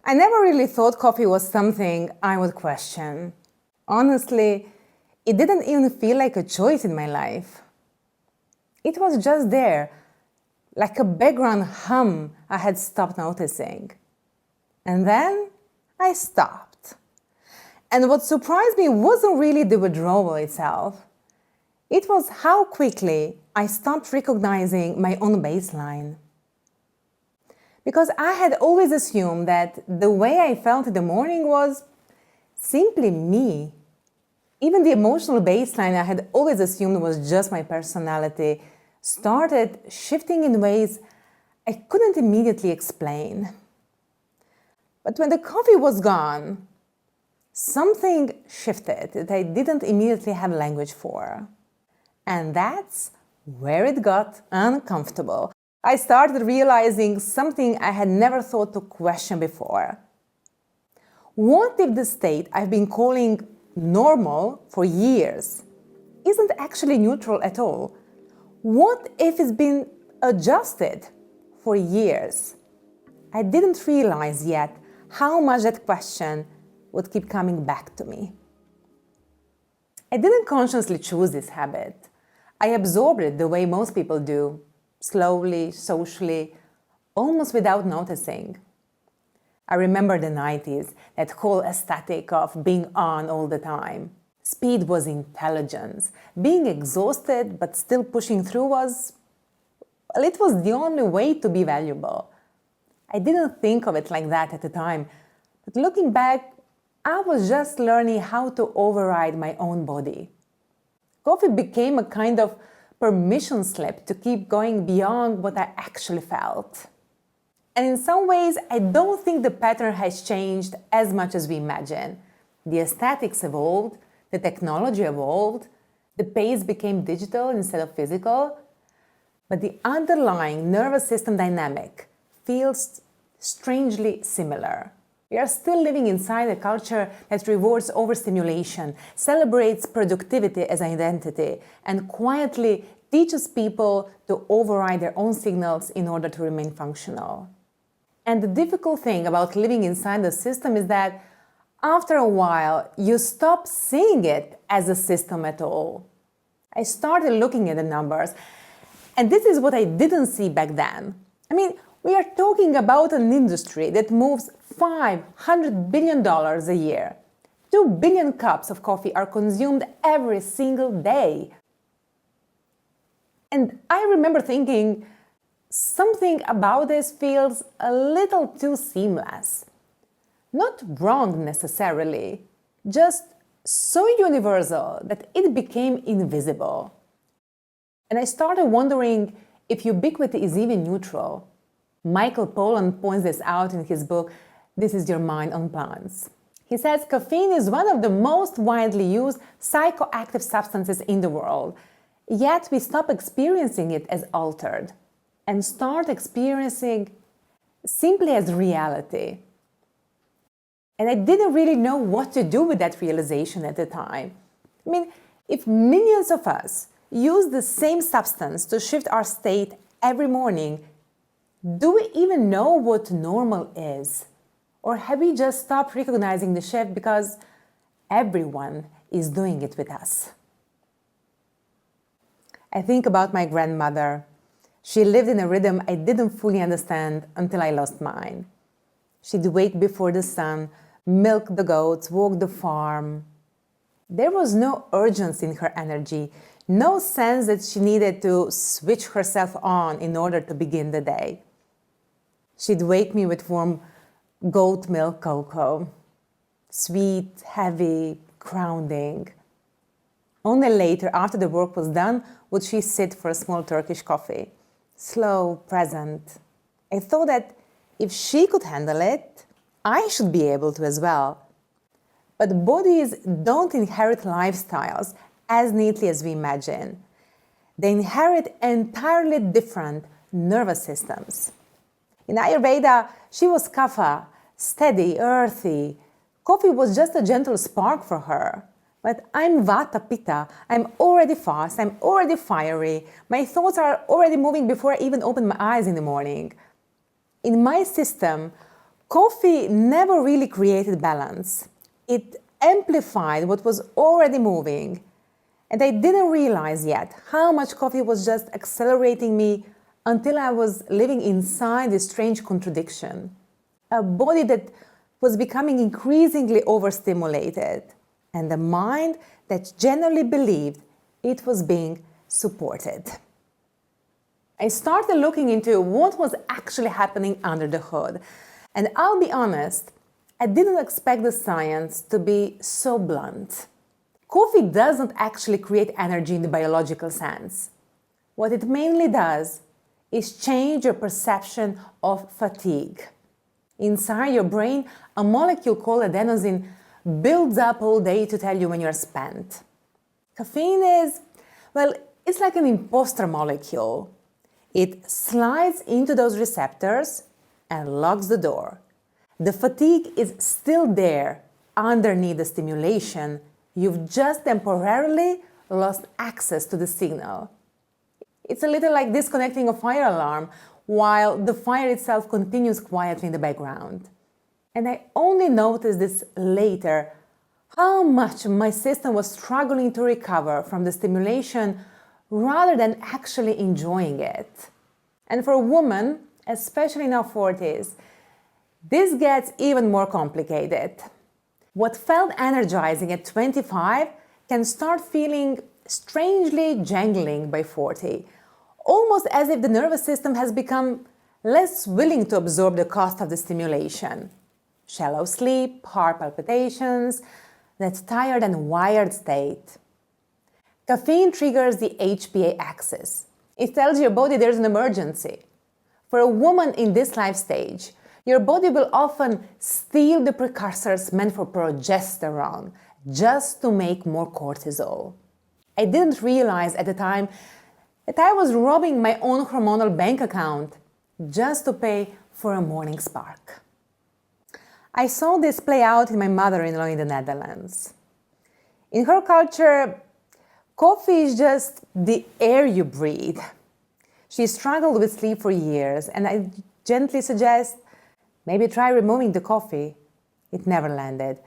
I never really thought coffee was something I would question. Honestly, it didn't even feel like a choice in my life. It was just there, like a background hum I had stopped noticing. And then I stopped. And what surprised me wasn't really the withdrawal itself. It was how quickly I stopped recognizing my own baseline. Because I had always assumed that the way I felt in the morning was simply me. Even the emotional baseline I had always assumed was just my personality started shifting in ways I couldn't immediately explain. But when the coffee was gone, something shifted that I didn't immediately have language for. And that's where it got uncomfortable. I started realizing something I had never thought to question before. What if the state I've been calling normal for years isn't actually neutral at all? What if it's been adjusted for years? I didn't realize yet how much that question would keep coming back to me. I didn't consciously choose this habit. I absorbed it the way most people do, slowly, socially, almost without noticing. I remember the 90s, that whole aesthetic of being on all the time. Speed was intelligence. Being exhausted but still pushing through was the only way to be valuable. I didn't think of it like that at the time, but looking back, I was just learning how to override my own body. Coffee became a kind of permission slip to keep going beyond what I actually felt. And in some ways, I don't think the pattern has changed as much as we imagine. The aesthetics evolved, the technology evolved, the pace became digital instead of physical, but the underlying nervous system dynamic feels strangely similar. We are still living inside a culture that rewards overstimulation, celebrates productivity as identity, and quietly teaches people to override their own signals in order to remain functional. And the difficult thing about living inside the system is that after a while, you stop seeing it as a system at all. I started looking at the numbers, and this is what I didn't see back then. We are talking about an industry that moves $500 billion a year. 2 billion cups of coffee are consumed every single day. And I remember thinking, something about this feels a little too seamless. Not wrong necessarily, just so universal that it became invisible. And I started wondering if ubiquity is even neutral. Michael Pollan points this out in his book, This Is Your Mind on Plants. He says caffeine is one of the most widely used psychoactive substances in the world, yet we stop experiencing it as altered and start experiencing simply as reality. And I didn't really know what to do with that realization at the time. If millions of us use the same substance to shift our state every morning, do we even know what normal is? Or have we just stopped recognizing the shift because everyone is doing it with us? I think about my grandmother. She lived in a rhythm I didn't fully understand until I lost mine. She'd wake before the sun, milk the goats, walk the farm. There was no urgency in her energy, no sense that she needed to switch herself on in order to begin the day. She'd wake me with warm goat milk cocoa, sweet, heavy, grounding. Only later, after the work was done, would she sit for a small Turkish coffee. Slow, present. I thought that if she could handle it, I should be able to as well. But bodies don't inherit lifestyles as neatly as we imagine. They inherit entirely different nervous systems. In Ayurveda, she was kapha, steady, earthy. Coffee was just a gentle spark for her. But I'm vata pitta. I'm already fast. I'm already fiery. My thoughts are already moving before I even open my eyes in the morning. In my system, Coffee never really created balance. It amplified what was already moving. And I didn't realize yet how much coffee was just accelerating me until I was living inside this strange contradiction. A body that was becoming increasingly overstimulated, and a mind that genuinely believed it was being supported. I started looking into what was actually happening under the hood. And I'll be honest, I didn't expect the science to be so blunt. Coffee doesn't actually create energy in the biological sense. What it mainly does is change your perception of fatigue. Inside your brain, a molecule called adenosine builds up all day to tell you when you're spent. Caffeine is, well, it's like an imposter molecule. It slides into those receptors and locks the door. The fatigue is still there underneath the stimulation. You've just temporarily lost access to the signal. It's a little like disconnecting a fire alarm while the fire itself continues quietly in the background. And I only noticed this later, how much my system was struggling to recover from the stimulation rather than actually enjoying it. And for a woman, especially in our 40s, this gets even more complicated. What felt energizing at 25 can start feeling strangely jangling by 40, almost as if the nervous system has become less willing to absorb the cost of the stimulation. Shallow sleep, heart palpitations, that tired and wired state. Caffeine triggers the HPA axis. It tells your body there's an emergency. For a woman in this life stage, your body will often steal the precursors meant for progesterone just to make more cortisol. I didn't realize at the time that I was robbing my own hormonal bank account just to pay for a morning spark. I saw this play out in my mother-in-law in the Netherlands. In her culture, coffee is just the air you breathe. She struggled with sleep for years, and I gently suggest maybe try removing the coffee. It never landed.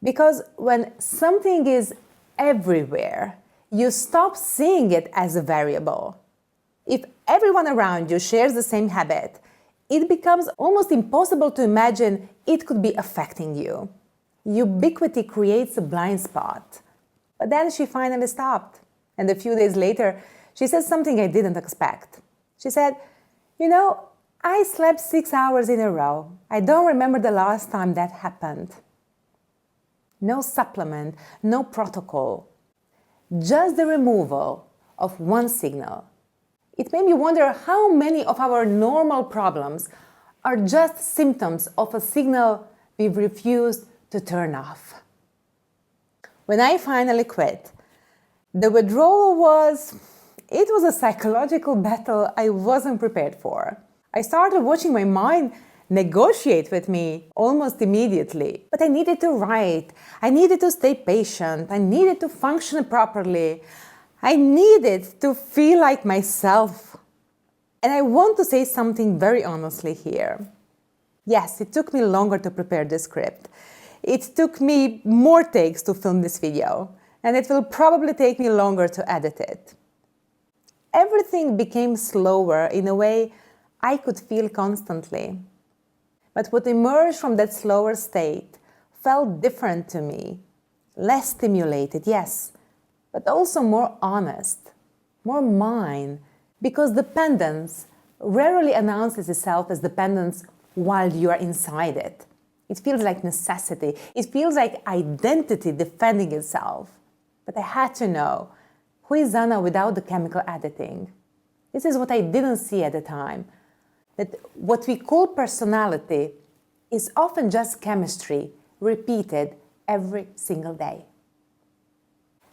Because when something is everywhere, you stop seeing it as a variable. If everyone around you shares the same habit, it becomes almost impossible to imagine it could be affecting you. Ubiquity creates a blind spot. But then she finally stopped. And a few days later, she said something I didn't expect. She said, I slept 6 hours in a row. I don't remember the last time that happened. No supplement, no protocol. Just the removal of one signal. It made me wonder how many of our normal problems are just symptoms of a signal we've refused to turn off. When I finally quit, the withdrawal was a psychological battle I wasn't prepared for. I started watching my mind negotiate with me almost immediately. But I needed to write. I needed to stay patient. I needed to function properly. I needed to feel like myself. And I want to say something very honestly here. Yes, it took me longer to prepare this script. It took me more takes to film this video. And it will probably take me longer to edit it. Everything became slower in a way I could feel constantly. But what emerged from that slower state felt different to me. Less stimulated, yes, but also more honest, more mine, because dependence rarely announces itself as dependence while you are inside it. It feels like necessity. It feels like identity defending itself. But I had to know, who is Anna without the chemical editing? This is what I didn't see at the time. That what we call personality is often just chemistry, repeated every single day.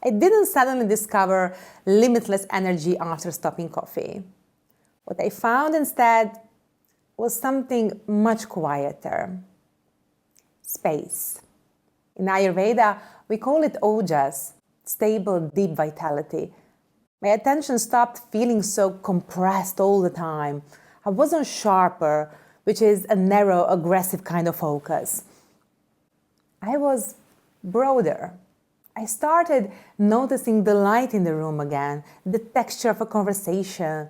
I didn't suddenly discover limitless energy after stopping coffee. What I found instead was something much quieter. Space. In Ayurveda, we call it Ojas, stable, deep vitality. My attention stopped feeling so compressed all the time. I wasn't sharper, which is a narrow, aggressive kind of focus. I was broader. I started noticing the light in the room again, the texture of a conversation,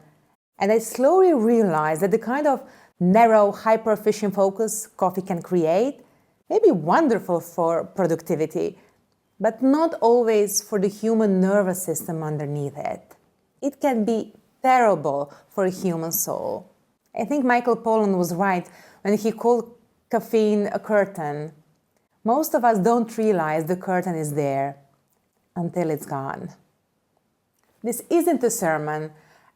and I slowly realized that the kind of narrow, hyper-efficient focus coffee can create may be wonderful for productivity, but not always for the human nervous system underneath it. It can be terrible for a human soul. I think Michael Pollan was right when he called caffeine a curtain. Most of us don't realize the curtain is there until it's gone. This isn't a sermon.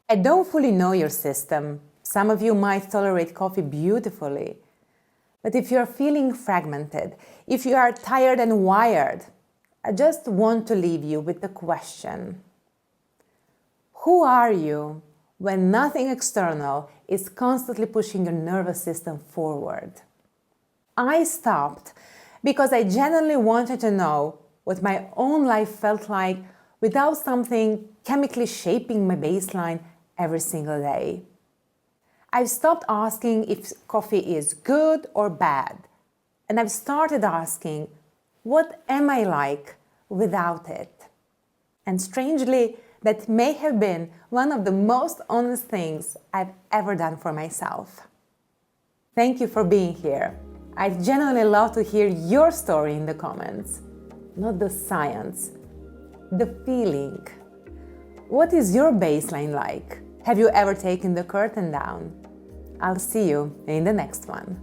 I don't fully know your system. Some of you might tolerate coffee beautifully. But if you're feeling fragmented, if you are tired and wired, I just want to leave you with the question: who are you when nothing external is constantly pushing your nervous system forward? I stopped because I genuinely wanted to know what my own life felt like without something chemically shaping my baseline every single day. I've stopped asking if coffee is good or bad, and I've started asking, what am I like without it? And strangely, that may have been one of the most honest things I've ever done for myself. Thank you for being here. I'd genuinely love to hear your story in the comments. Not the science, the feeling. What is your baseline like? Have you ever taken the curtain down? I'll see you in the next one.